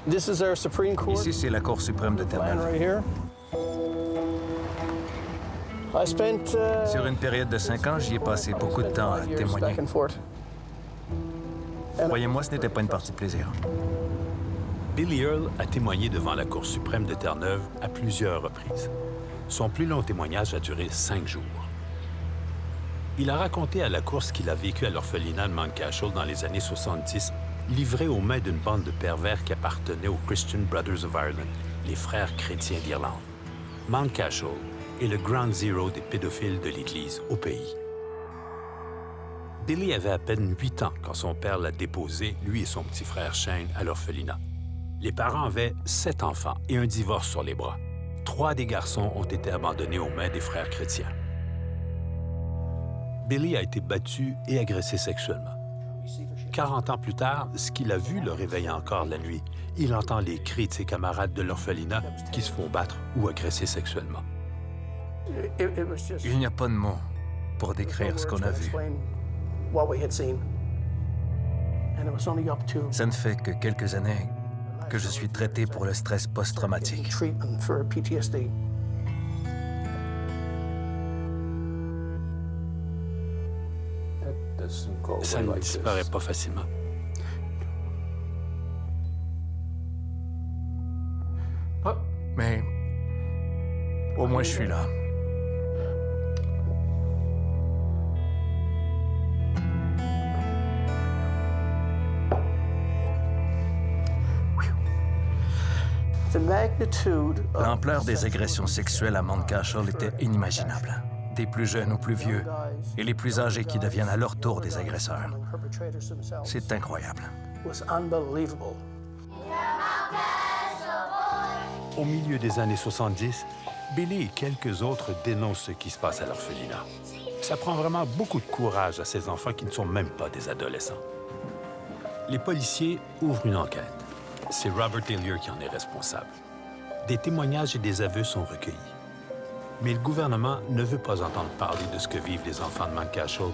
Ici, c'est la Cour suprême de Terre-Neuve. Sur une période de 5 ans, j'y ai passé beaucoup de temps à témoigner. Croyez-moi, ce n'était pas une partie de plaisir. Billy Earle a témoigné devant la Cour suprême de Terre-Neuve à plusieurs reprises. Son plus long témoignage a duré 5 jours. Il a raconté à la Cour ce qu'il a vécu à l'orphelinat de Mount Cashel dans les années 70, livré aux mains d'une bande de pervers qui appartenait aux Christian Brothers of Ireland, les frères chrétiens d'Irlande. Mount Cashel est le ground zero des pédophiles de l'Église au pays. Billy avait à peine 8 ans quand son père l'a déposé, lui et son petit frère Shane, à l'orphelinat. Les parents avaient 7 enfants et un divorce sur les bras. 3 des garçons ont été abandonnés aux mains des frères chrétiens. Billy a été battu et agressé sexuellement. 40 ans plus tard, ce qu'il a vu le réveille encore la nuit. Il entend les cris de ses camarades de l'orphelinat qui se font battre ou agresser sexuellement. Il n'y a pas de mots pour décrire ce qu'on a vu. Ça ne fait que quelques années que je suis traité pour le stress post-traumatique. Ça ne disparaît pas facilement. Mais au moins, je suis là. L'ampleur des agressions sexuelles à Mount Cashel était inimaginable. Des plus jeunes aux plus vieux, et les plus âgés qui deviennent à leur tour des agresseurs. C'est incroyable. Au milieu des années 70, Billy et quelques autres dénoncent ce qui se passe à l'orphelinat. Ça prend vraiment beaucoup de courage à ces enfants qui ne sont même pas des adolescents. Les policiers ouvrent une enquête. C'est Robert Hillier qui en est responsable. Des témoignages et des aveux sont recueillis. Mais le gouvernement ne veut pas entendre parler de ce que vivent les enfants de Mount Cashel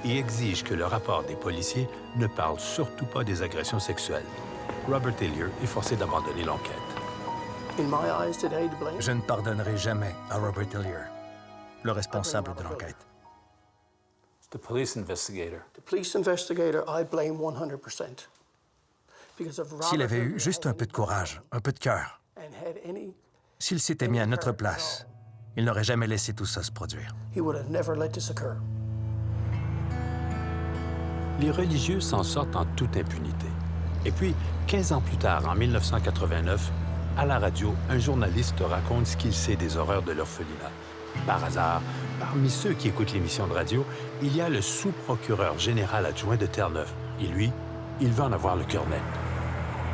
et exige que le rapport des policiers ne parle surtout pas des agressions sexuelles. Robert Hillier est forcé d'abandonner l'enquête. Je ne pardonnerai jamais à Robert Hillier, le responsable de l'enquête. S'il avait eu juste un peu de courage, un peu de cœur, s'il s'était mis à notre place, il n'aurait jamais laissé tout ça se produire. Les religieux s'en sortent en toute impunité. Et puis, 15 ans plus tard, en 1989, à la radio, un journaliste raconte ce qu'il sait des horreurs de l'orphelinat. Par hasard, parmi ceux qui écoutent l'émission de radio, il y a le sous-procureur général adjoint de Terre-Neuve. Et lui, il veut en avoir le cœur net.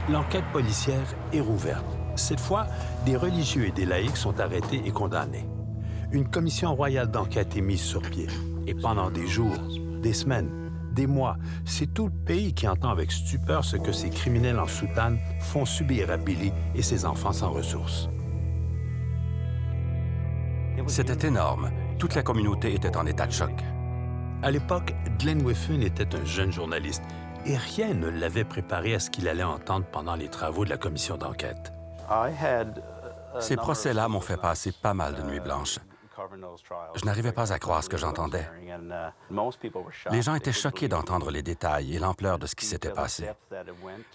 L'enquête policière est rouverte. Cette fois, des religieux et des laïcs sont arrêtés et condamnés. Une commission royale d'enquête est mise sur pied. Et pendant des jours, des semaines, des mois, c'est tout le pays qui entend avec stupeur ce que ces criminels en soutane font subir à Billy et ses enfants sans ressources. C'était énorme. Toute la communauté était en état de choc. À l'époque, Glenn Whiffen était un jeune journaliste et rien ne l'avait préparé à ce qu'il allait entendre pendant les travaux de la commission d'enquête. Ces procès-là m'ont fait passer pas mal de nuits blanches. Je n'arrivais pas à croire ce que j'entendais. Les gens étaient choqués d'entendre les détails et l'ampleur de ce qui s'était passé.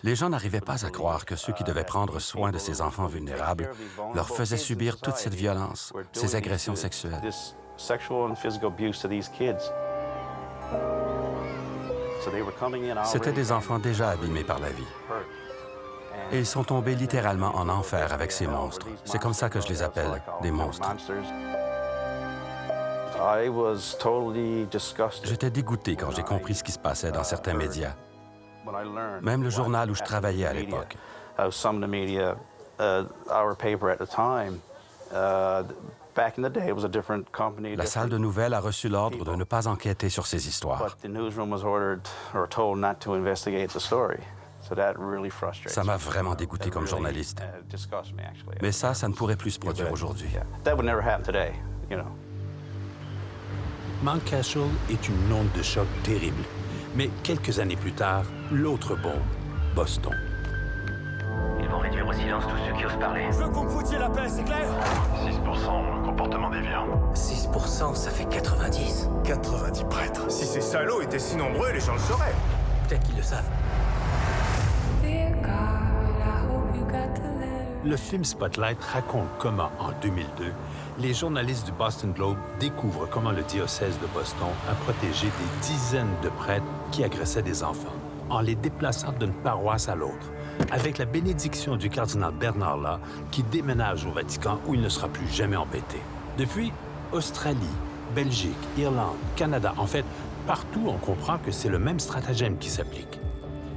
Les gens n'arrivaient pas à croire que ceux qui devaient prendre soin de ces enfants vulnérables leur faisaient subir toute cette violence, ces agressions sexuelles. C'étaient des enfants déjà abîmés par la vie. Et ils sont tombés littéralement en enfer avec ces monstres. C'est comme ça que je les appelle, des monstres. J'étais dégoûté quand j'ai compris ce qui se passait dans certains médias. Même le journal où je travaillais à l'époque. La salle de nouvelles a reçu l'ordre de ne pas enquêter sur ces histoires. Ça m'a vraiment dégoûté comme journaliste. Mais ça ne pourrait plus se produire aujourd'hui. Mount Cashel est une onde de choc terrible. Mais quelques années plus tard, l'autre bombe, Boston. Ils vont réduire au silence tous ceux qui osent parler. Je veux que vous me foutiez la paix, c'est clair? 6% comportement déviant. 6%, ça fait 90. 90 prêtres. Si ces salauds étaient si nombreux, les gens le sauraient. Peut-être qu'ils le savent. Le film Spotlight raconte comment, en 2002, les journalistes du Boston Globe découvrent comment le diocèse de Boston a protégé des dizaines de prêtres qui agressaient des enfants, en les déplaçant d'une paroisse à l'autre, avec la bénédiction du cardinal Bernard Law, qui déménage au Vatican où il ne sera plus jamais embêté. Depuis, Australie, Belgique, Irlande, Canada, en fait, partout on comprend que c'est le même stratagème qui s'applique.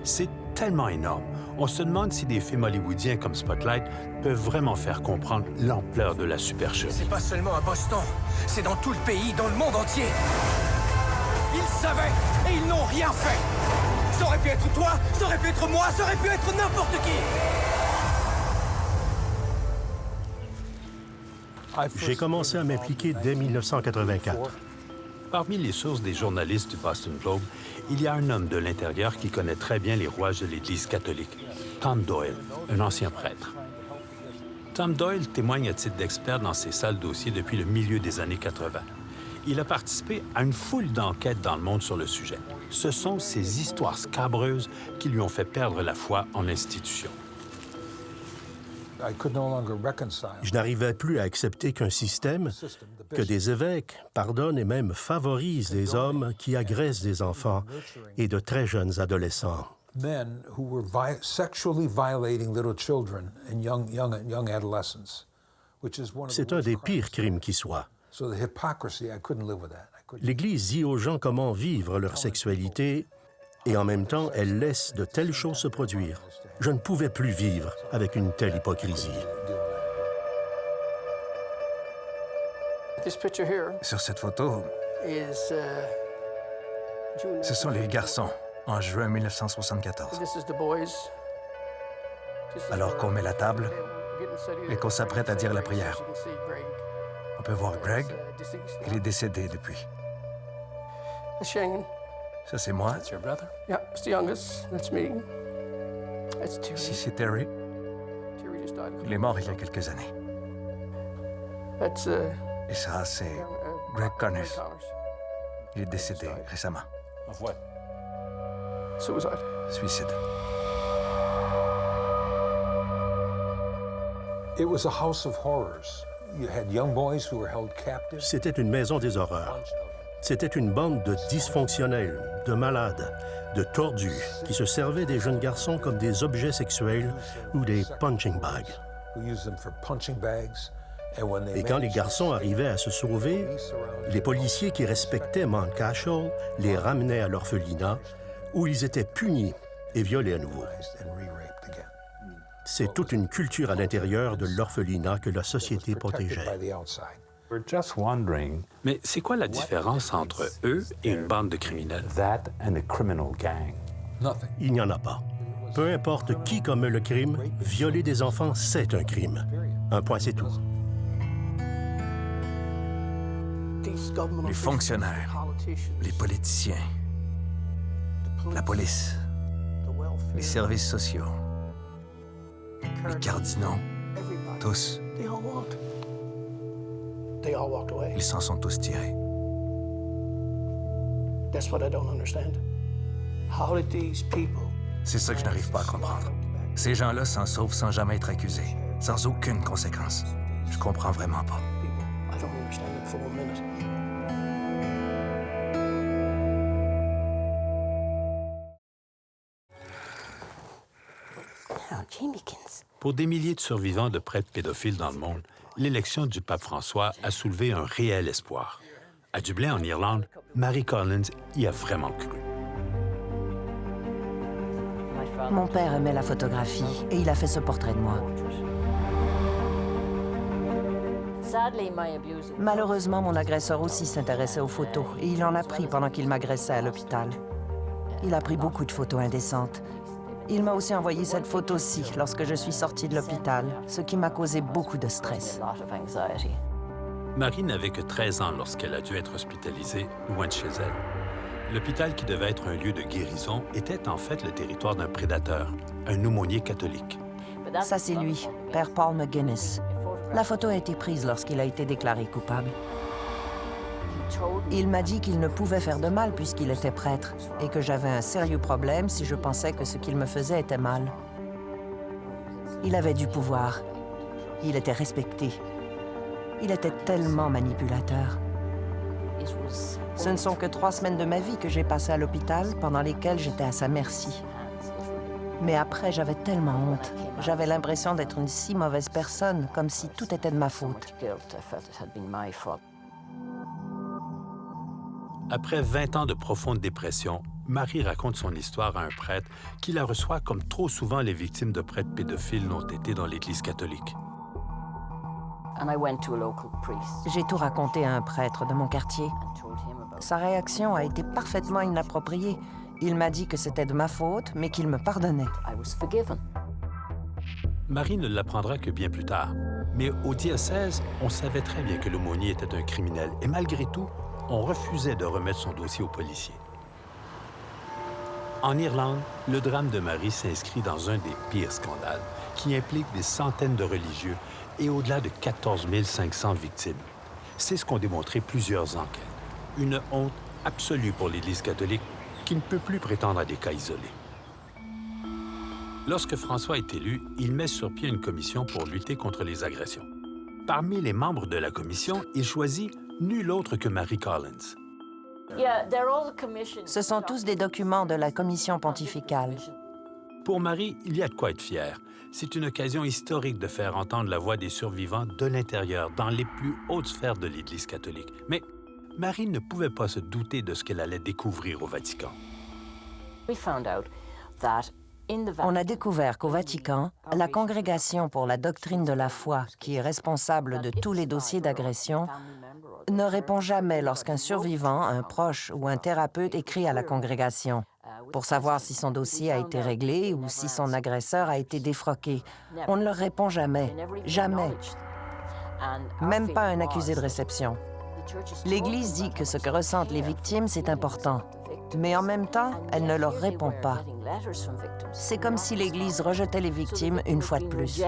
C'est tellement énorme. On se demande si des films hollywoodiens comme Spotlight peuvent vraiment faire comprendre l'ampleur de la supercherie. C'est pas seulement à Boston, c'est dans tout le pays, dans le monde entier. Ils savaient et ils n'ont rien fait. Ça aurait pu être toi, ça aurait pu être moi, ça aurait pu être n'importe qui. J'ai commencé à m'impliquer dès 1984. Parmi les sources des journalistes du Boston Globe, il y a un homme de l'intérieur qui connaît très bien les rouages de l'Église catholique, Tom Doyle, un ancien prêtre. Tom Doyle témoigne à titre d'expert dans ses sales dossiers depuis le milieu des années 80. Il a participé à une foule d'enquêtes dans le monde sur le sujet. Ce sont ces histoires scabreuses qui lui ont fait perdre la foi en l'institution. Je n'arrivais plus à accepter qu'un système, que des évêques pardonnent et même favorisent des hommes qui agressent des enfants et de très jeunes adolescents. C'est un des pires crimes qui soient. L'Église dit aux gens comment vivre leur sexualité et en même temps, elle laisse de telles choses se produire. Je ne pouvais plus vivre avec une telle hypocrisie. Sur cette photo, ce sont les garçons en juin 1974. Alors qu'on met la table et qu'on s'apprête à dire la prière. On peut voir Greg, il est décédé depuis. Ça, c'est moi. Si c'est Terry, il est mort il y a quelques années. Et ça, c'est Greg Connors. Il est décédé récemment. Suicide. C'était une maison des horreurs. C'était une bande de dysfonctionnels, de malades, de tordus qui se servaient des jeunes garçons comme des objets sexuels ou des punching bags. Et quand les garçons arrivaient à se sauver, les policiers qui respectaient Mount Cashel les ramenaient à l'orphelinat où ils étaient punis et violés à nouveau. C'est toute une culture à l'intérieur de l'orphelinat que la société protégeait. Mais c'est quoi la différence entre eux et une bande de criminels? Il n'y en a pas. Peu importe qui commet le crime, violer des enfants, c'est un crime. Un point, c'est tout. Les fonctionnaires, les politiciens, la police, les services sociaux, les cardinaux, tous. Ils s'en sont tous tirés. C'est ça que je n'arrive pas à comprendre. Ces gens-là s'en sauvent sans jamais être accusés, sans aucune conséquence. Je comprends vraiment pas. Pour des milliers de survivants de prêtres pédophiles dans le monde, l'élection du pape François a soulevé un réel espoir. À Dublin, en Irlande, Mary Collins y a vraiment cru. Mon père aimait la photographie et il a fait ce portrait de moi. Malheureusement, mon agresseur aussi s'intéressait aux photos et il en a pris pendant qu'il m'agressait à l'hôpital. Il a pris beaucoup de photos indécentes. Il m'a aussi envoyé cette photo-ci lorsque je suis sortie de l'hôpital, ce qui m'a causé beaucoup de stress. Marie n'avait que 13 ans lorsqu'elle a dû être hospitalisée, loin de chez elle. L'hôpital, qui devait être un lieu de guérison, était en fait le territoire d'un prédateur, un aumônier catholique. Ça, c'est lui, Père Paul McGuinness. La photo a été prise lorsqu'il a été déclaré coupable. Il m'a dit qu'il ne pouvait faire de mal puisqu'il était prêtre et que j'avais un sérieux problème si je pensais que ce qu'il me faisait était mal. Il avait du pouvoir. Il était respecté. Il était tellement manipulateur. Ce ne sont que 3 semaines de ma vie que j'ai passées à l'hôpital, pendant lesquelles j'étais à sa merci. Mais après, j'avais tellement honte. J'avais l'impression d'être une si mauvaise personne, comme si tout était de ma faute. Après 20 ans de profonde dépression, Marie raconte son histoire à un prêtre qui la reçoit comme trop souvent les victimes de prêtres pédophiles l'ont été dans l'Église catholique. J'ai tout raconté à un prêtre de mon quartier. Sa réaction a été parfaitement inappropriée. Il m'a dit que c'était de ma faute, mais qu'il me pardonnait. Marie ne l'apprendra que bien plus tard. Mais au diocèse, on savait très bien que l'aumônier était un criminel. Et malgré tout, on refusait de remettre son dossier aux policiers. En Irlande, le drame de Marie s'inscrit dans un des pires scandales, qui implique des centaines de religieux et au-delà de 14 500 victimes. C'est ce qu'ont démontré plusieurs enquêtes. Une honte absolue pour l'Église catholique qui ne peut plus prétendre à des cas isolés. Lorsque François est élu, il met sur pied une commission pour lutter contre les agressions. Parmi les membres de la commission, il choisit nul autre que Mary Collins. Ce sont tous des documents de la commission pontificale. Pour Marie, il y a de quoi être fier. C'est une occasion historique de faire entendre la voix des survivants de l'intérieur, dans les plus hautes sphères de l'Église catholique. Mais Marie ne pouvait pas se douter de ce qu'elle allait découvrir au Vatican. On a découvert qu'au Vatican, la Congrégation pour la doctrine de la foi, qui est responsable de tous les dossiers d'agression, ne répond jamais lorsqu'un survivant, un proche ou un thérapeute écrit à la congrégation pour savoir si son dossier a été réglé ou si son agresseur a été défroqué. On ne leur répond jamais. Jamais. Même pas un accusé de réception. L'Église dit que ce que ressentent les victimes, c'est important. Mais en même temps, elle ne leur répond pas. C'est comme si l'Église rejetait les victimes une fois de plus.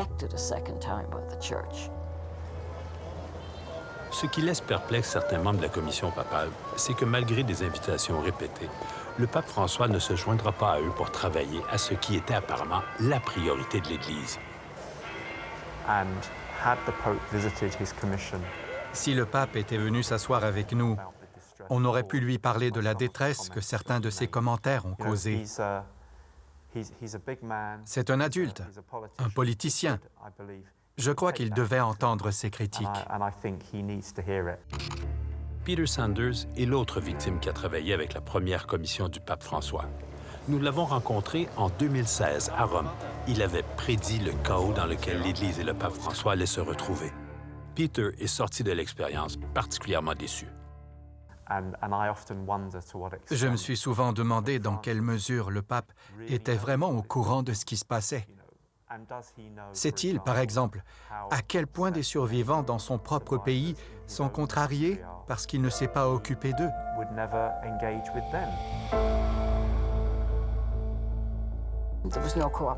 Ce qui laisse perplexe certains membres de la commission papale, c'est que malgré des invitations répétées, le pape François ne se joindra pas à eux pour travailler à ce qui était apparemment la priorité de l'Église. Si le pape était venu s'asseoir avec nous, on aurait pu lui parler de la détresse que certains de ses commentaires ont causée. C'est un adulte, un politicien. Je crois qu'il devait entendre ces critiques. Peter Sanders est l'autre victime qui a travaillé avec la première commission du pape François. Nous l'avons rencontré en 2016 à Rome. Il avait prédit le chaos dans lequel l'Église et le pape François allaient se retrouver. Peter est sorti de l'expérience particulièrement déçu. Je me suis souvent demandé dans quelle mesure le pape était vraiment au courant de ce qui se passait. Sait-il, par exemple, à quel point des survivants dans son propre pays sont contrariés parce qu'il ne s'est pas occupé d'eux?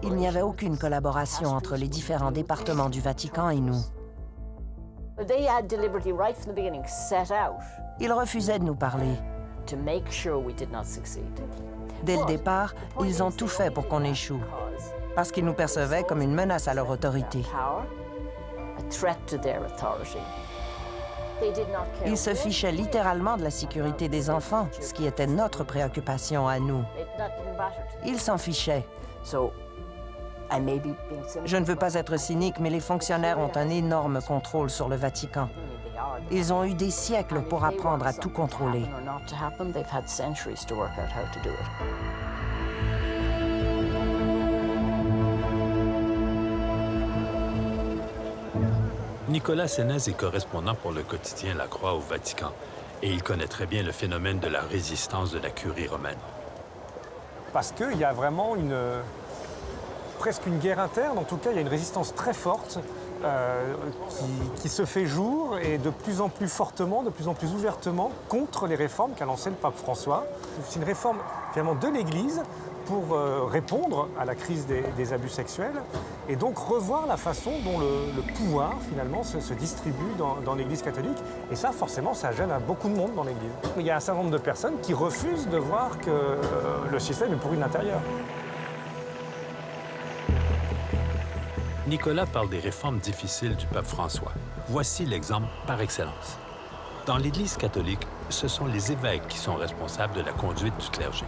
Il n'y avait aucune collaboration entre les différents départements du Vatican et nous. Ils refusaient de nous parler. Dès le départ, ils ont tout fait pour qu'on échoue, parce qu'ils nous percevaient comme une menace à leur autorité. Ils se fichaient littéralement de la sécurité des enfants, ce qui était notre préoccupation à nous. Ils s'en fichaient. Je ne veux pas être cynique, mais les fonctionnaires ont un énorme contrôle sur le Vatican. Ils ont eu des siècles pour apprendre à tout contrôler. Nicolas Sénez est correspondant pour le quotidien La Croix au Vatican et il connaît très bien le phénomène de la résistance de la curie romaine. Parce qu'il y a vraiment presque une guerre interne, en tout cas il y a une résistance très forte qui se fait jour et de plus en plus fortement, de plus en plus ouvertement contre les réformes qu'a lancées le pape François. C'est une réforme finalement de l'Église pour répondre à la crise des abus sexuels et donc revoir la façon dont le pouvoir finalement se distribue dans l'Église catholique. Et ça, forcément, ça gêne à beaucoup de monde dans l'Église. Il y a un certain nombre de personnes qui refusent de voir que le système est pourri de l'intérieur. Nicolas parle des réformes difficiles du pape François. Voici l'exemple par excellence. Dans l'Église catholique, ce sont les évêques qui sont responsables de la conduite du clergé.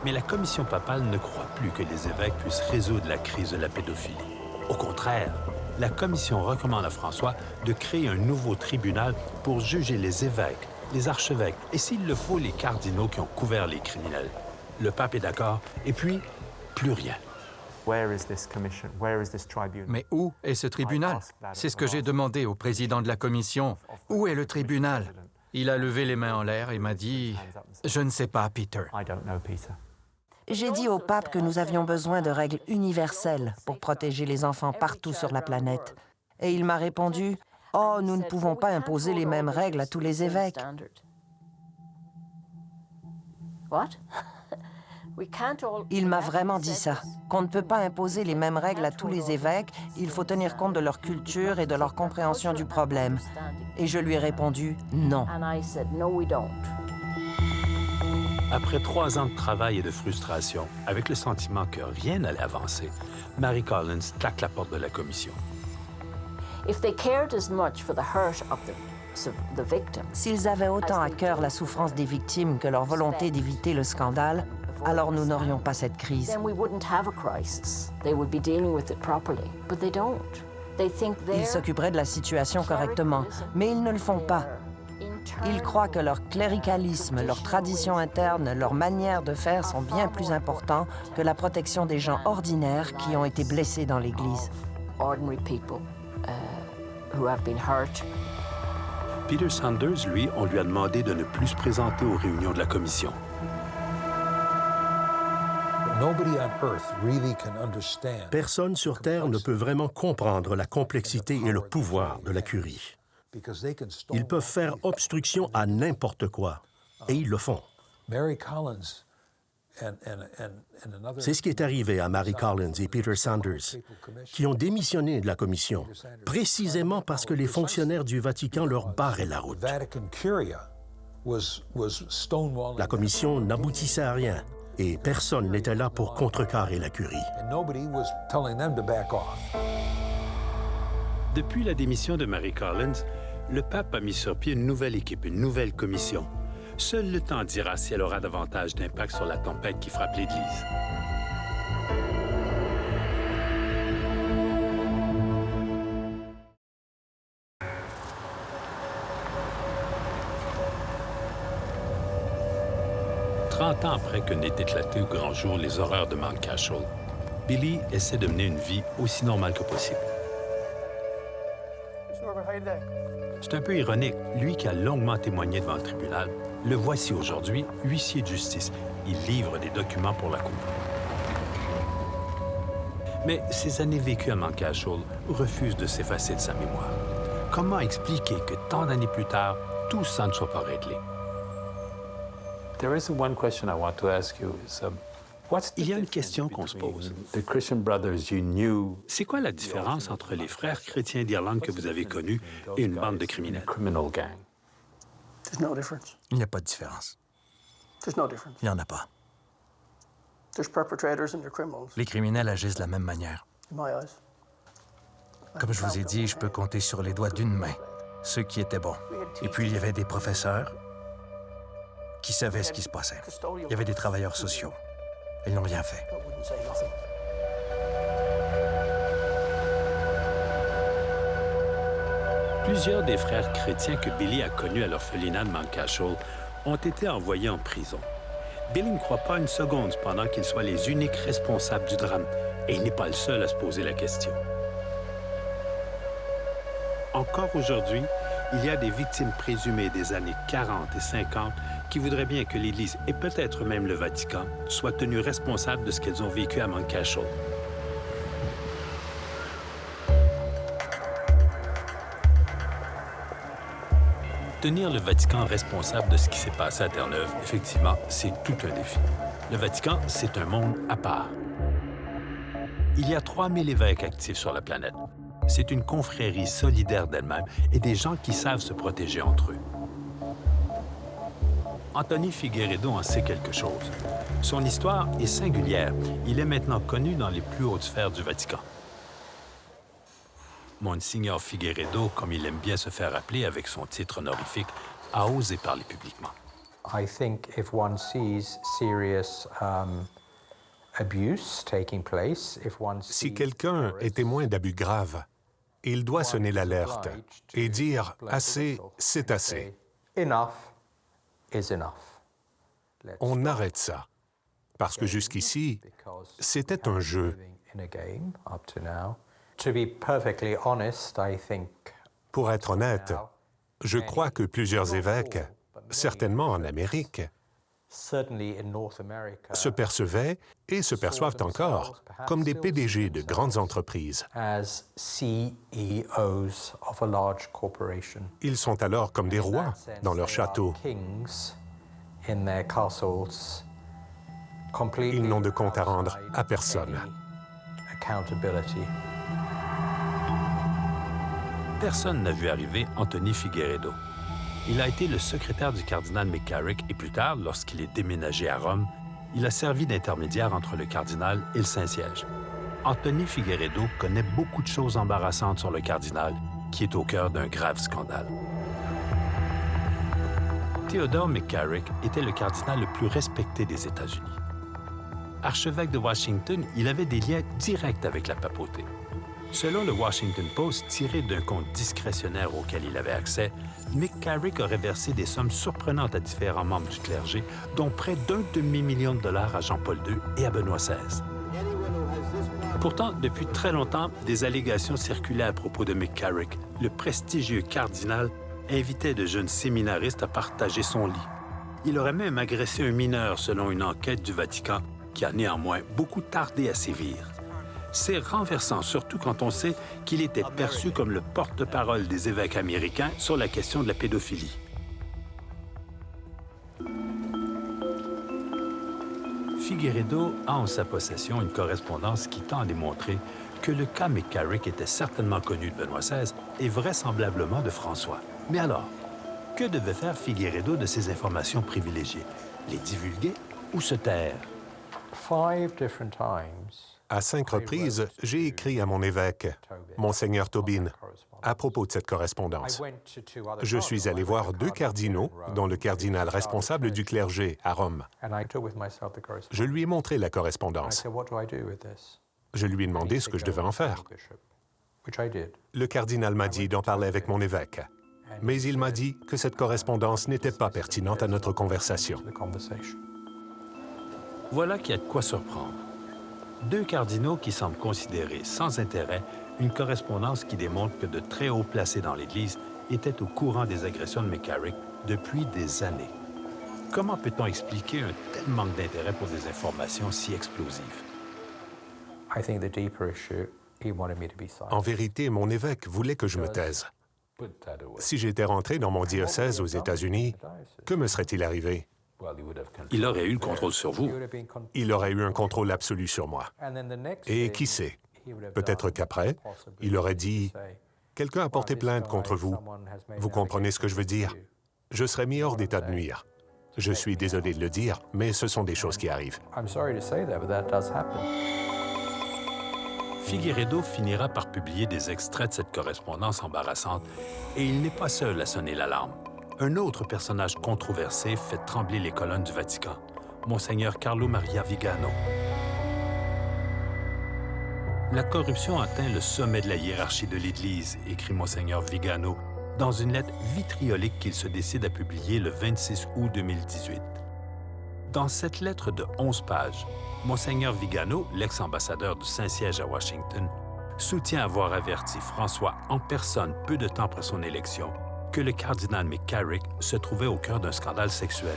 Mais la commission papale ne croit plus que les évêques puissent résoudre la crise de la pédophilie. Au contraire, la commission recommande à François de créer un nouveau tribunal pour juger les évêques, les archevêques et, s'il le faut, les cardinaux qui ont couvert les criminels. Le pape est d'accord, et puis, plus rien. Mais où est ce tribunal? C'est ce que j'ai demandé au président de la commission. Où est le tribunal? Il a levé les mains en l'air et m'a dit « Je ne sais pas, Peter. » J'ai dit au pape que nous avions besoin de règles universelles pour protéger les enfants partout sur la planète. Et il m'a répondu « Oh, nous ne pouvons pas imposer les mêmes règles à tous les évêques. » Il m'a vraiment dit ça, qu'on ne peut pas imposer les mêmes règles à tous les évêques, il faut tenir compte de leur culture et de leur compréhension du problème. Et je lui ai répondu « Non ». Après 3 ans de travail et de frustration, avec le sentiment que rien n'allait avancer, Mary Collins claque la porte de la commission. S'ils avaient autant à cœur la souffrance des victimes que leur volonté d'éviter le scandale, alors nous n'aurions pas cette crise. Ils s'occuperaient de la situation correctement, mais ils ne le font pas. Ils croient que leur cléricalisme, leur tradition interne, leur manière de faire sont bien plus importants que la protection des gens ordinaires qui ont été blessés dans l'Église. Peter Sanders, lui, on lui a demandé de ne plus se présenter aux réunions de la commission. Personne sur Terre ne peut vraiment comprendre la complexité et le pouvoir de la curie. Ils peuvent faire obstruction à n'importe quoi, et ils le font. C'est ce qui est arrivé à Mary Collins et Peter Sanders, qui ont démissionné de la commission, précisément parce que les fonctionnaires du Vatican leur barraient la route. La commission n'aboutissait à rien, et personne n'était là pour contrecarrer la curie. Depuis la démission de Mary Collins, le pape a mis sur pied une nouvelle équipe, une nouvelle commission. Seul le temps dira si elle aura davantage d'impact sur la tempête qui frappe l'Église. « 30 ans après que n'aient éclaté au grand jour les horreurs de Mount Cashel, Billy essaie de mener une vie aussi normale que possible. C'est un peu ironique. Lui qui a longuement témoigné devant le tribunal, le voici aujourd'hui, huissier de justice. Il livre des documents pour la Cour. Mais ces années vécues à Mount Cashel refusent de s'effacer de sa mémoire. Comment expliquer que tant d'années plus tard, tout ça ne soit pas réglé? Il y a une question qu'on se pose. C'est quoi la différence entre les frères chrétiens d'Irlande que vous avez connus et une bande de criminels? Il n'y a pas de différence. Il n'y en a pas. Les criminels agissent de la même manière. Comme je vous ai dit, je peux compter sur les doigts d'une main ceux qui étaient bons. Et puis, il y avait des professeurs qui savaient ce qui se passait. Il y avait des travailleurs sociaux. Ils n'ont rien fait. Plusieurs des frères chrétiens que Billy a connus à l'orphelinat de Mount Cashel ont été envoyés en prison. Billy ne croit pas une seconde cependant qu'ils soient les uniques responsables du drame, et il n'est pas le seul à se poser la question. Encore aujourd'hui, il y a des victimes présumées des années 40 et 50 qui voudraient bien que l'Église, et peut-être même le Vatican, soient tenus responsables de ce qu'elles ont vécu à Mount Cashel. Tenir le Vatican responsable de ce qui s'est passé à Terre-Neuve, effectivement, c'est tout un défi. Le Vatican, c'est un monde à part. Il y a 3000 évêques actifs sur la planète. C'est une confrérie solidaire d'elle-même et des gens qui savent se protéger entre eux. Anthony Figueredo en sait quelque chose. Son histoire est singulière. Il est maintenant connu dans les plus hautes sphères du Vatican. Monsignor Figueredo, comme il aime bien se faire appeler avec son titre honorifique, a osé parler publiquement. I think if one sees serious abuse taking place, si quelqu'un est témoin d'abus graves, il doit sonner l'alerte et dire « assez, c'est assez ». On arrête ça, parce que jusqu'ici, c'était un jeu. Pour être honnête, je crois que plusieurs évêques, certainement en Amérique, se percevaient et se perçoivent encore comme des PDG de grandes entreprises. Ils sont alors comme des rois dans leur château. Ils n'ont de compte à rendre à personne. Personne n'a vu arriver Anthony Figueredo. Il a été le secrétaire du cardinal McCarrick et plus tard, lorsqu'il est déménagé à Rome, il a servi d'intermédiaire entre le cardinal et le Saint-Siège. Anthony Figueredo connaît beaucoup de choses embarrassantes sur le cardinal, qui est au cœur d'un grave scandale. Theodore McCarrick était le cardinal le plus respecté des États-Unis. Archevêque de Washington, il avait des liens directs avec la papauté. Selon le Washington Post, tiré d'un compte discrétionnaire auquel il avait accès, McCarrick aurait versé des sommes surprenantes à différents membres du clergé, dont près d'1 demi-million de dollars à Jean-Paul II et à Benoît XVI. Pourtant, depuis très longtemps, des allégations circulaient à propos de McCarrick. Le prestigieux cardinal invitait de jeunes séminaristes à partager son lit. Il aurait même agressé un mineur, selon une enquête du Vatican, qui a néanmoins beaucoup tardé à sévir. C'est renversant, surtout quand on sait qu'il était perçu comme le porte-parole des évêques américains sur la question de la pédophilie. Figueredo a en sa possession une correspondance qui tend à démontrer que le cas McCarrick était certainement connu de Benoît XVI et vraisemblablement de François. Mais alors, que devait faire Figueredo de ces informations privilégiées? Les divulguer ou se taire? À 5 reprises, j'ai écrit à mon évêque, Monseigneur Tobin, à propos de cette correspondance. Je suis allé voir 2 cardinaux, dont le cardinal responsable du clergé à Rome. Je lui ai montré la correspondance. Je lui ai demandé ce que je devais en faire. Le cardinal m'a dit d'en parler avec mon évêque, mais il m'a dit que cette correspondance n'était pas pertinente à notre conversation. Voilà qu'il y a de quoi surprendre. 2 cardinaux qui semblent considérer sans intérêt une correspondance qui démontre que de très hauts placés dans l'Église étaient au courant des agressions de McCarrick depuis des années. Comment peut-on expliquer un tel manque d'intérêt pour des informations si explosives? En vérité, mon évêque voulait que je me taise. Si j'étais rentré dans mon diocèse aux États-Unis, que me serait-il arrivé? Il aurait eu le contrôle sur vous. Il aurait eu un contrôle absolu sur moi. Et qui sait? Peut-être qu'après, il aurait dit « Quelqu'un a porté plainte contre vous. Vous comprenez ce que je veux dire? Je serais mis hors d'état de nuire. Je suis désolé de le dire, mais ce sont des choses qui arrivent. » Figueredo finira par publier des extraits de cette correspondance embarrassante et il n'est pas seul à sonner l'alarme. Un autre personnage controversé fait trembler les colonnes du Vatican, Monseigneur Carlo Maria Vigano. La corruption atteint le sommet de la hiérarchie de l'Église, écrit Monseigneur Vigano dans une lettre vitriolique qu'il se décide à publier le 26 août 2018. Dans cette lettre de 11 pages, Monseigneur Vigano, l'ex-ambassadeur du Saint-Siège à Washington, soutient avoir averti François en personne peu de temps après son élection que le cardinal McCarrick se trouvait au cœur d'un scandale sexuel.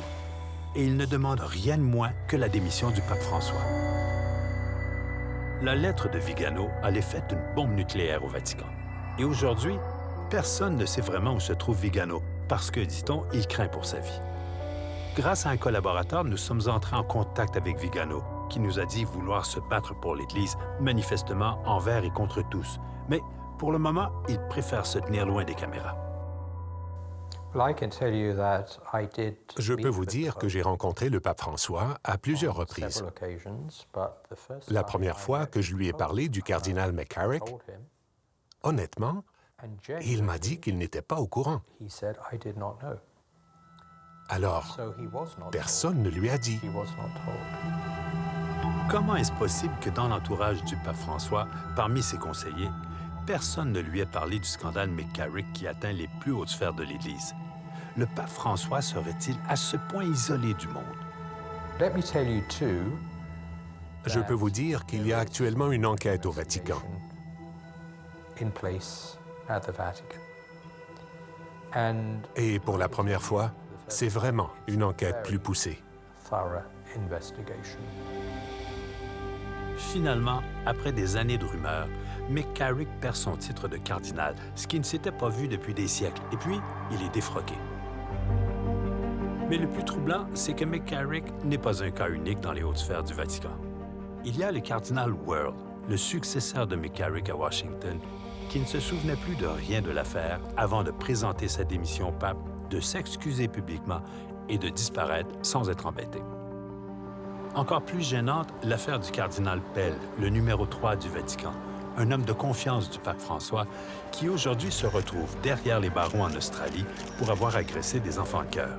Et il ne demande rien de moins que la démission du pape François. La lettre de Vigano a l'effet d'une bombe nucléaire au Vatican. Et aujourd'hui, personne ne sait vraiment où se trouve Vigano, parce que, dit-on, il craint pour sa vie. Grâce à un collaborateur, nous sommes entrés en contact avec Vigano, qui nous a dit vouloir se battre pour l'Église, manifestement envers et contre tous. Mais pour le moment, il préfère se tenir loin des caméras. Je peux vous dire que j'ai rencontré le pape François à plusieurs reprises. La première fois que je lui ai parlé du cardinal McCarrick, honnêtement, il m'a dit qu'il n'était pas au courant. Alors, personne ne lui a dit. Comment est-ce possible que dans l'entourage du pape François, parmi ses conseillers, personne ne lui ait parlé du scandale McCarrick qui atteint les plus hautes sphères de l'Église? Le pape François serait-il à ce point isolé du monde? Je peux vous dire qu'il y a actuellement une enquête au Vatican. Et pour la première fois, c'est vraiment une enquête plus poussée. Finalement, après des années de rumeurs, McCarrick perd son titre de cardinal, ce qui ne s'était pas vu depuis des siècles, et puis il est défroqué. Mais le plus troublant, c'est que McCarrick n'est pas un cas unique dans les hautes sphères du Vatican. Il y a le cardinal World, le successeur de McCarrick à Washington, qui ne se souvenait plus de rien de l'affaire avant de présenter sa démission au pape, de s'excuser publiquement et de disparaître sans être embêté. Encore plus gênante, l'affaire du cardinal Pell, le numéro 3 du Vatican, un homme de confiance du pape François, qui aujourd'hui se retrouve derrière les barreaux en Australie pour avoir agressé des enfants de cœur.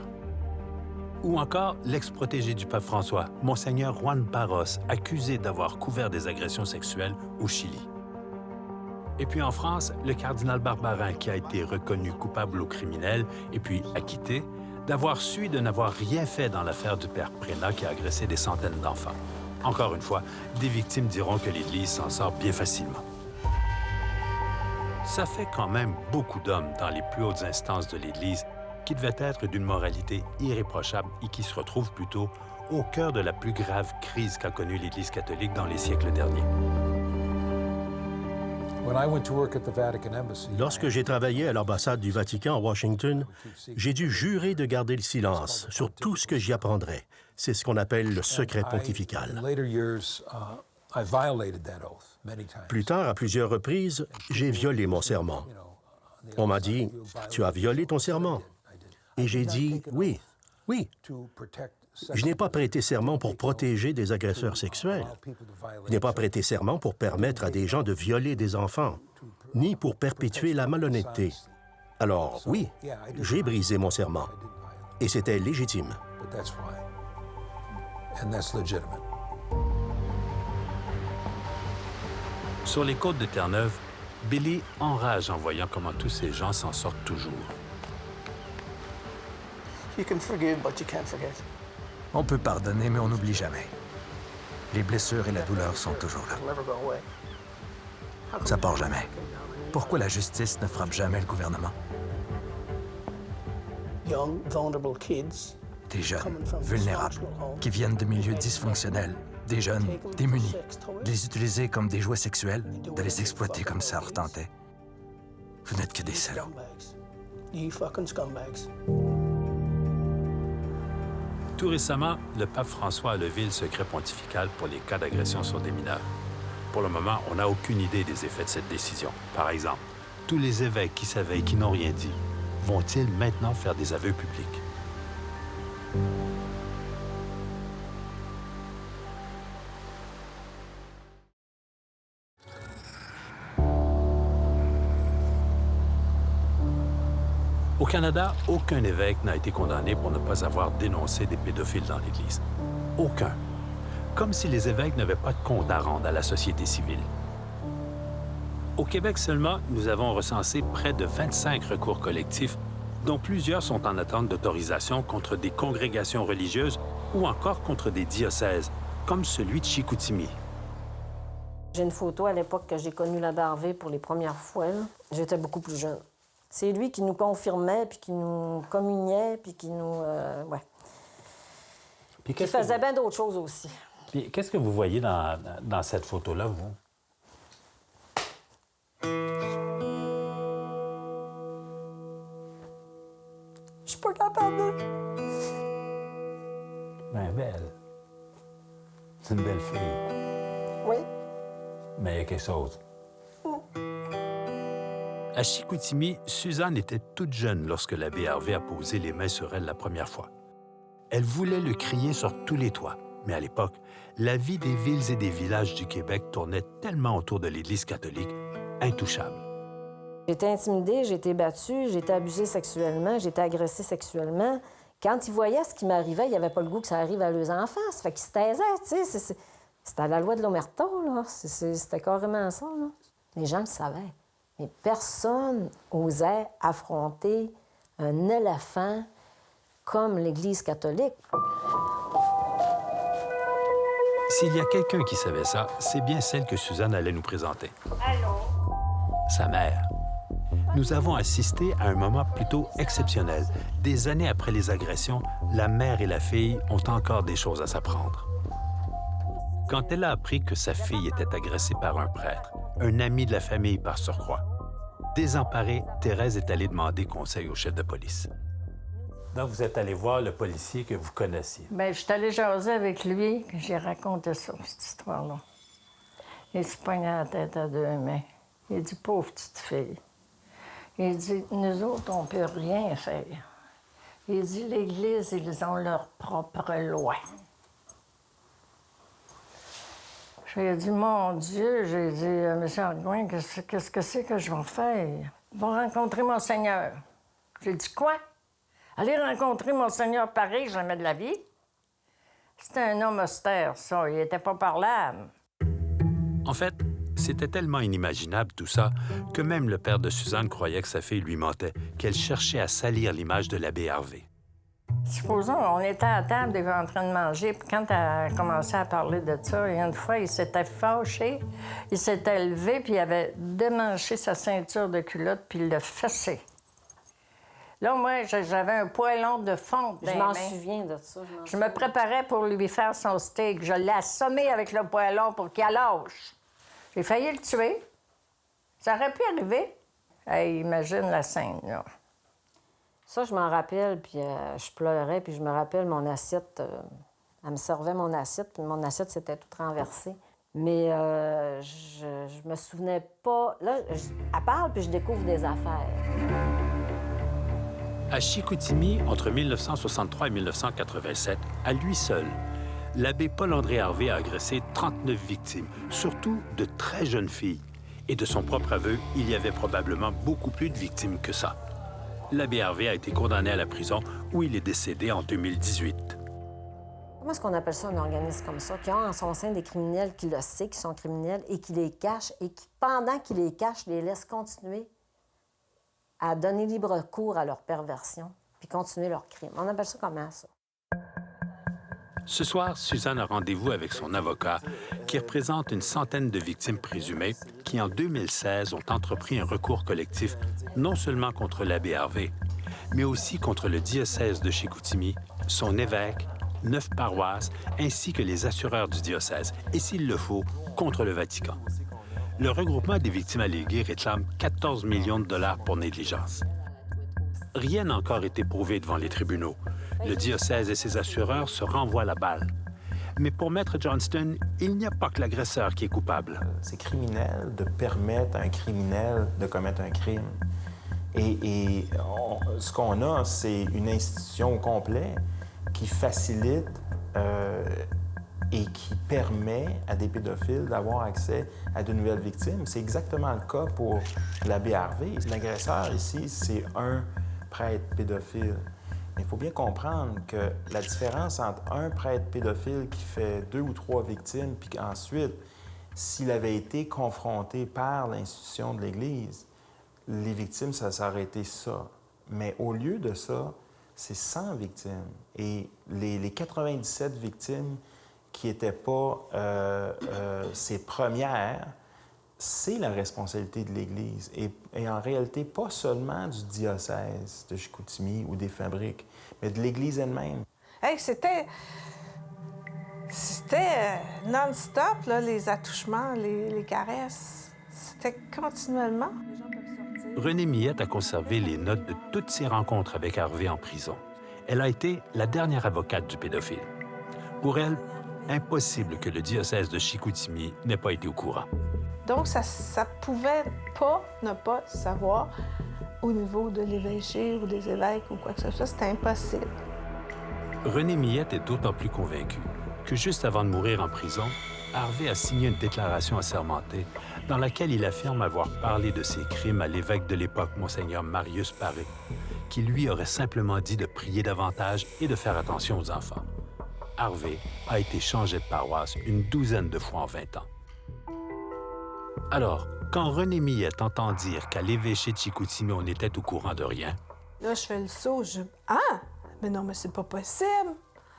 Ou encore l'ex-protégé du pape François, Monseigneur Juan Barros, accusé d'avoir couvert des agressions sexuelles au Chili. Et puis en France, le cardinal Barbarin, qui a été reconnu coupable au criminel et puis acquitté, d'avoir su et de n'avoir rien fait dans l'affaire du père Prénat qui a agressé des centaines d'enfants. Encore une fois, des victimes diront que l'Église s'en sort bien facilement. Ça fait quand même beaucoup d'hommes dans les plus hautes instances de l'Église qui devaient être d'une moralité irréprochable et qui se retrouvent plutôt au cœur de la plus grave crise qu'a connue l'Église catholique dans les siècles derniers. Lorsque j'ai travaillé à l'ambassade du Vatican à Washington, j'ai dû jurer de garder le silence sur tout ce que j'y apprendrais. C'est ce qu'on appelle le secret pontifical. Plus tard, à plusieurs reprises, j'ai violé mon serment. On m'a dit, « Tu as violé ton serment. » Et j'ai dit, « Oui, oui. » Je n'ai pas prêté serment pour protéger des agresseurs sexuels. Je n'ai pas prêté serment pour permettre à des gens de violer des enfants, ni pour perpétuer la malhonnêteté. Alors, oui, j'ai brisé mon serment. Et c'était légitime. Sur les côtes de Terre-Neuve, Billy enrage en voyant comment tous ces gens s'en sortent toujours. On peut pardonner, mais on n'oublie jamais. Les blessures et la douleur sont toujours là. Ça part jamais. Pourquoi la justice ne frappe jamais le gouvernement? Des jeunes, vulnérables, qui viennent de milieux dysfonctionnels, des jeunes démunis, de les utiliser comme des jouets sexuels, de les exploiter comme ça leur tentait. Vous n'êtes que des salauds. Tout récemment, le pape François a levé le secret pontifical pour les cas d'agression sur des mineurs. Pour le moment, on n'a aucune idée des effets de cette décision. Par exemple, tous les évêques qui savaient et qui n'ont rien dit, vont-ils maintenant faire des aveux publics? Au Canada, aucun évêque n'a été condamné pour ne pas avoir dénoncé des pédophiles dans l'Église. Aucun. Comme si les évêques n'avaient pas de compte à rendre à la société civile. Au Québec seulement, nous avons recensé près de 25 recours collectifs, dont plusieurs sont en attente d'autorisation contre des congrégations religieuses ou encore contre des diocèses, comme celui de Chicoutimi. J'ai une photo à l'époque que j'ai connu l'abbé Harvey pour les premières fois. J'étais beaucoup plus jeune. C'est lui qui nous confirmait, puis qui nous communiait, puis qui nous... Puis qui faisait bien d'autres choses aussi. Puis qu'est-ce que vous voyez dans cette photo-là, vous? pardon. Ben, belle. C'est une belle fille. Oui. Mais il y a quelque chose. À Chicoutimi, Suzanne était toute jeune lorsque l'abbé Harvey a posé les mains sur elle la première fois. Elle voulait le crier sur tous les toits, mais à l'époque, la vie des villes et des villages du Québec tournait tellement autour de l'Église catholique, intouchable. J'étais intimidée, j'ai été battue, j'ai été abusée sexuellement, j'ai été agressée sexuellement. Quand ils voyaient ce qui m'arrivait, ils n'avaient pas le goût que ça arrive à leurs enfants. Ça fait qu'ils se taisaient, tu sais. C'était la loi de l'omerta, là. C'était carrément ça, là. Les gens le savaient. Mais personne n'osait affronter un éléphant comme l'Église catholique. S'il y a quelqu'un qui savait ça, c'est bien celle que Suzanne allait nous présenter. Allô? Sa mère. Nous avons assisté à un moment plutôt exceptionnel. Des années après les agressions, la mère et la fille ont encore des choses à s'apprendre. Quand elle a appris que sa fille était agressée par un prêtre, un ami de la famille par surcroît, désemparée, Thérèse est allée demander conseil au chef de police. Donc, vous êtes allé voir le policier que vous connaissiez. Bien, je suis allée jaser avec lui, j'ai raconté ça, cette histoire-là. Il se poignait la tête à deux mains. Il dit, pauvre petite fille. Il dit, nous autres, on ne peut rien faire. Il dit, l'Église, ils ont leur propre loi. J'ai dit, mon Dieu, j'ai dit, M. Arguin, qu'est-ce que c'est que je vais faire? Je vais rencontrer mon Seigneur. J'ai dit, quoi? Aller rencontrer mon Seigneur Paris, jamais de la vie. C'était un homme austère, ça. Il n'était pas parlable. En fait, c'était tellement inimaginable tout ça que même le père de Suzanne croyait que sa fille lui mentait, qu'elle cherchait à salir l'image de l'abbé Harvey. Supposons, on était à table en train de manger, puis quand elle a commencé à parler de ça, et une fois, il s'était fâché, il s'était levé, puis il avait démanché sa ceinture de culotte, puis il l'a fessé. Là, moi, j'avais un poêlon de fonte dans les mains. Je m'en souviens de ça. Je me préparais pour lui faire son steak. Je l'ai assommé avec le poêlon pour qu'il lâche. J'ai failli le tuer. Ça aurait pu arriver. Hey, imagine la scène, là. Ça, je m'en rappelle, puis je pleurais, puis je me rappelle mon assiette. Elle me servait mon assiette, puis mon assiette s'était toute renversée. Mais je me souvenais pas. Là, elle parle, puis je découvre des affaires. À Chicoutimi, entre 1963 et 1987, à lui seul, l'abbé Paul-André Harvey a agressé 39 victimes, surtout de très jeunes filles. Et de son propre aveu, il y avait probablement beaucoup plus de victimes que ça. L'abbé Harvey a été condamné à la prison où il est décédé en 2018. Comment est-ce qu'on appelle ça un organisme comme ça, qui a en son sein des criminels qui le sait, qui sont criminels, et qui les cachent, et qui, pendant qu'ils les cachent, les laissent continuer à donner libre cours à leur perversion, puis continuer leur crime. On appelle ça comment, ça? Ce soir, Suzanne a rendez-vous avec son avocat, qui représente une centaine de victimes présumées qui, en 2016, ont entrepris un recours collectif non seulement contre l'abbé Harvey, mais aussi contre le diocèse de Chicoutimi, son évêque, 9 paroisses, ainsi que les assureurs du diocèse, et s'il le faut, contre le Vatican. Le regroupement des victimes alléguées réclame 14 millions de dollars pour négligence. Rien n'a encore été prouvé devant les tribunaux. Le diocèse et ses assureurs se renvoient la balle. Mais pour Maître Johnston, il n'y a pas que l'agresseur qui est coupable. C'est criminel de permettre à un criminel de commettre un crime. Et ce qu'on a, c'est une institution au complet qui facilite et qui permet à des pédophiles d'avoir accès à de nouvelles victimes. C'est exactement le cas pour l'abbé Harvey. L'agresseur ici, c'est un prêtre pédophile. Mais il faut bien comprendre que la différence entre un prêtre pédophile qui fait 2 ou 3 victimes, puis qu'ensuite, s'il avait été confronté par l'institution de l'Église, les victimes, ça aurait été ça. Mais au lieu de ça, c'est 100 victimes. Et les 97 victimes qui n'étaient pas ses premières, c'est la responsabilité de l'Église. Et en réalité, pas seulement du diocèse de Chicoutimi ou des fabriques, mais de l'Église elle-même. Hey, c'était non-stop, là, les attouchements, les caresses. C'était continuellement. René Millette a conservé les notes de toutes ses rencontres avec Harvey en prison. Elle a été la dernière avocate du pédophile. Pour elle, impossible que le diocèse de Chicoutimi n'ait pas été au courant. Donc, ça pouvait pas ne pas savoir au niveau de l'évêché ou des évêques ou quoi que ce soit. C'était impossible. René Millette est d'autant plus convaincu que juste avant de mourir en prison, Harvey a signé une déclaration assermentée dans laquelle il affirme avoir parlé de ses crimes à l'évêque de l'époque, Monseigneur Marius Paré, qui lui aurait simplement dit de prier davantage et de faire attention aux enfants. Harvey a été changé de paroisse une douzaine de fois en 20 ans. Alors, quand René Millette entend dire qu'à l'évêché de Chicoutimi, on était au courant de rien... Là, je fais le saut, Ah! Mais non, mais c'est pas possible!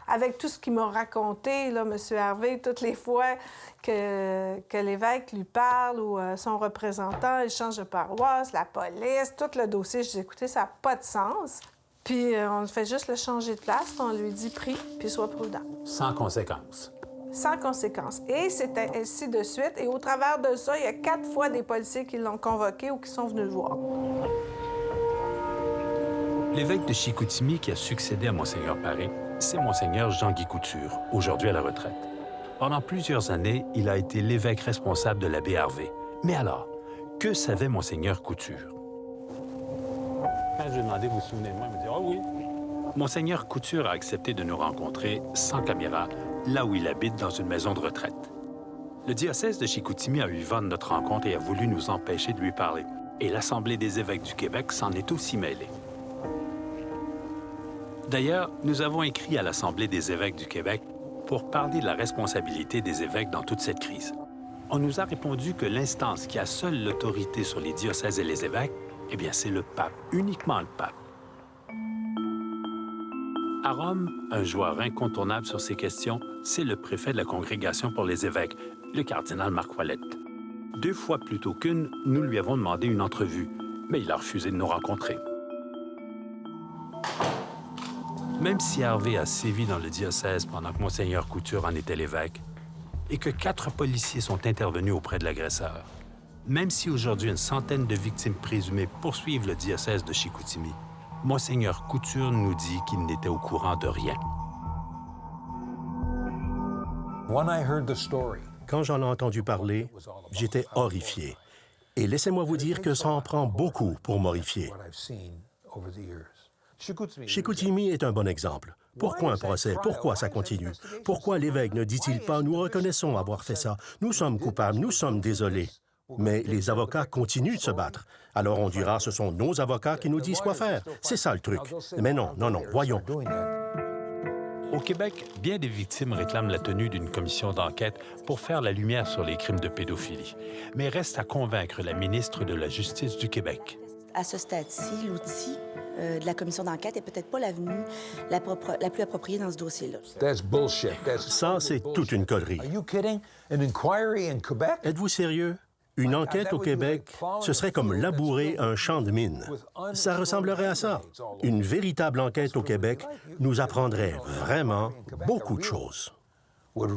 Avec tout ce qu'il m'a raconté, là, M. Harvey, toutes les fois que l'évêque lui parle ou son représentant, il change de paroisse, la police, tout le dossier, je dis, écoutez, ça n'a pas de sens. Puis on fait juste le changer de place, on lui dit, prie, puis sois prudent. Sans conséquence. Sans conséquence. Et c'était ainsi de suite. Et au travers de ça, il y a 4 fois des policiers qui l'ont convoqué ou qui sont venus le voir. L'évêque de Chicoutimi qui a succédé à Monseigneur Paré, c'est Monseigneur Jean-Guy Couture, aujourd'hui à la retraite. Pendant plusieurs années, il a été l'évêque responsable de l'abbé Harvey. Mais alors, que savait Monseigneur Couture? Quand je lui ai demandé, vous vous souvenez de moi, il m'a dit « Ah oui ». Monseigneur Couture a accepté de nous rencontrer, sans caméra, là où il habite dans une maison de retraite. Le diocèse de Chicoutimi a eu vent de notre rencontre et a voulu nous empêcher de lui parler. Et l'Assemblée des évêques du Québec s'en est aussi mêlée. D'ailleurs, nous avons écrit à l'Assemblée des évêques du Québec pour parler de la responsabilité des évêques dans toute cette crise. On nous a répondu que l'instance qui a seule l'autorité sur les diocèses et les évêques, eh bien, c'est le pape, uniquement le pape. À Rome, un joueur incontournable sur ces questions, c'est le préfet de la Congrégation pour les évêques, le cardinal Marc Ouellette. 2 fois plutôt qu'une, nous lui avons demandé une entrevue, mais il a refusé de nous rencontrer. Même si Harvey a sévi dans le diocèse pendant que Monseigneur Couture en était l'évêque, et que 4 policiers sont intervenus auprès de l'agresseur, même si aujourd'hui une centaine de victimes présumées poursuivent le diocèse de Chicoutimi, Monseigneur Couture nous dit qu'il n'était au courant de rien. Quand j'en ai entendu parler, j'étais horrifié. Et laissez-moi vous dire que ça en prend beaucoup pour m'horrifier. Chicoutimi est un bon exemple. Pourquoi un procès? Pourquoi ça continue? Pourquoi l'évêque ne dit-il pas « Nous reconnaissons avoir fait ça. Nous sommes coupables, nous sommes désolés. » Mais les avocats continuent de se battre. Alors on dira « Ce sont nos avocats qui nous disent quoi faire. » C'est ça le truc. Mais non, voyons. Au Québec, bien des victimes réclament la tenue d'une commission d'enquête pour faire la lumière sur les crimes de pédophilie, mais reste à convaincre la ministre de la Justice du Québec. À ce stade-ci, l'outil de la commission d'enquête n'est peut-être pas l'avenue la plus appropriée dans ce dossier-là. Ça, c'est toute une connerie. Êtes-vous sérieux? Une enquête au Québec, ce serait comme labourer un champ de mine. Ça ressemblerait à ça. Une véritable enquête au Québec nous apprendrait vraiment beaucoup de choses. Mount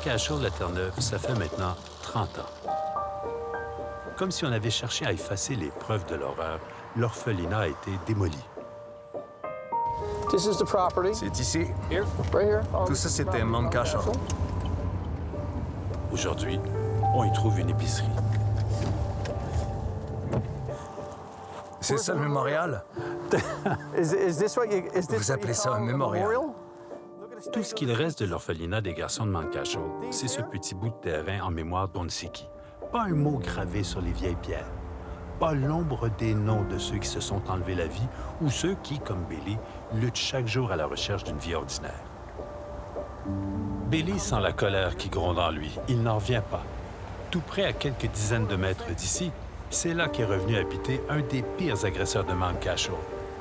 Cashel, la Terre-Neuve, ça fait maintenant 30 ans. Comme si on avait cherché à effacer les preuves de l'horreur, l'orphelinat a été démoli. C'est ici. Tout ça, c'était Mount Cashel. Aujourd'hui, on y trouve une épicerie. C'est ça le mémorial? Vous appelez ça un mémorial? Tout ce qu'il reste de l'orphelinat des garçons de Mount Cashel, c'est ce petit bout de terrain en mémoire d'Onsiki. Pas un mot gravé sur les vieilles pierres. Pas l'ombre des noms de ceux qui se sont enlevés la vie ou ceux qui, comme Billy, luttent chaque jour à la recherche d'une vie ordinaire. Billy sent la colère qui gronde en lui. Il n'en revient pas. Tout près à quelques dizaines de mètres d'ici, c'est là qu'est revenu habiter un des pires agresseurs de Mount Cashel,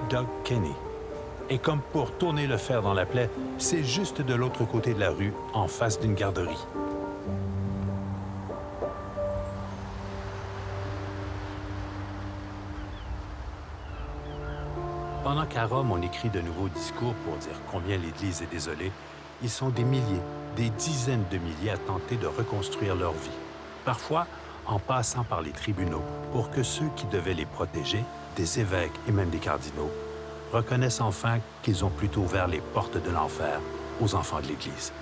Doug Kenney. Et comme pour tourner le fer dans la plaie, c'est juste de l'autre côté de la rue, en face d'une garderie. Pendant qu'à Rome, on écrit de nouveaux discours pour dire combien l'Église est désolée, ils sont des milliers, des dizaines de milliers à tenter de reconstruire leur vie. Parfois, en passant par les tribunaux, pour que ceux qui devaient les protéger, des évêques et même des cardinaux, reconnaissent enfin qu'ils ont plutôt ouvert les portes de l'enfer aux enfants de l'Église.